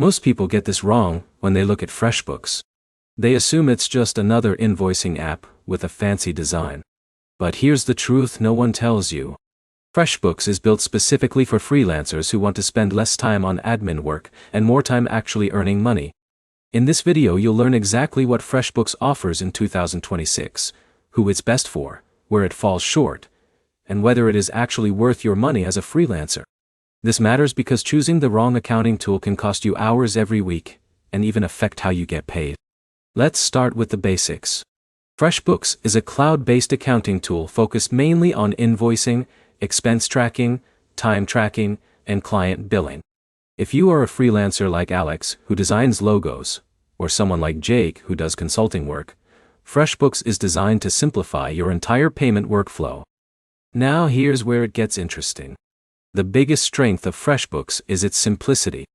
Most people get this wrong when they look at FreshBooks. They assume it's just another invoicing app with a fancy design. But here's the truth no one tells you. FreshBooks is built specifically for freelancers who want to spend less time on admin work and more time actually earning money. In this video you'll learn exactly what FreshBooks offers in 2026, who it's best for, where it falls short, and whether it is actually worth your money as a freelancer. This matters because choosing the wrong accounting tool can cost you hours every week, and even affect how you get paid. Let's start with the basics. FreshBooks is a cloud-based accounting tool focused mainly on invoicing, expense tracking, time tracking, and client billing. If you are a freelancer like Alex, who designs logos, or someone like Jake, who does consulting work, FreshBooks is designed to simplify your entire payment workflow. Now here's where it gets interesting. The biggest strength of FreshBooks is its simplicity.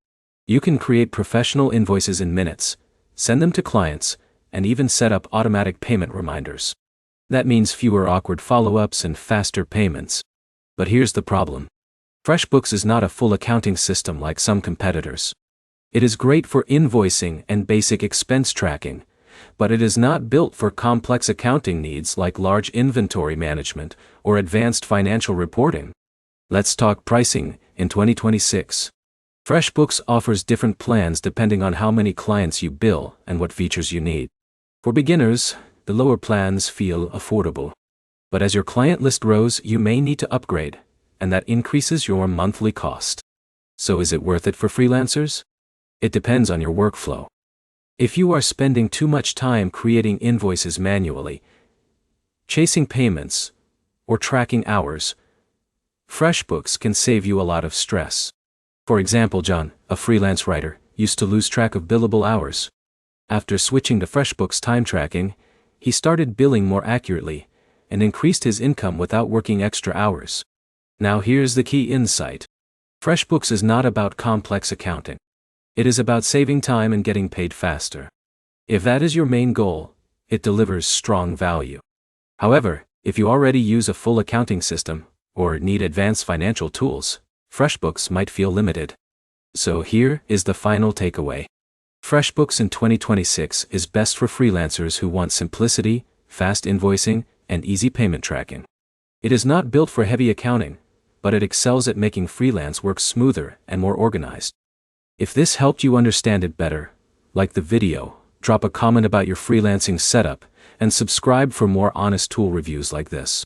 You can create professional invoices in minutes, send them to clients, and even set up automatic payment reminders. That means fewer awkward follow-ups and faster payments. But here's the problem. FreshBooks is not a full accounting system like some competitors. It is great for invoicing and basic expense tracking, but it is not built for complex accounting needs like large inventory management or advanced financial reporting. Let's talk pricing in 2026. FreshBooks offers different plans depending on how many clients you bill and what features you need. For beginners, the lower plans feel affordable. But as your client list grows, you may need to upgrade, and that increases your monthly cost. So is it worth it for freelancers? It depends on your workflow. If you are spending too much time creating invoices manually, chasing payments, or tracking hours, FreshBooks can save you a lot of stress. For example, John, a freelance writer, used to lose track of billable hours. After switching to FreshBooks time tracking, he started billing more accurately and increased his income without working extra hours. Now here's the key insight. FreshBooks is not about complex accounting. It is about saving time and getting paid faster. If that is your main goal, it delivers strong value. However, if you already use a full accounting system, or need advanced financial tools, FreshBooks might feel limited. So here is the final takeaway. FreshBooks in 2026 is best for freelancers who want simplicity, fast invoicing, and easy payment tracking. It is not built for heavy accounting, but it excels at making freelance work smoother and more organized. If this helped you understand it better, like the video, drop a comment about your freelancing setup, and subscribe for more honest tool reviews like this.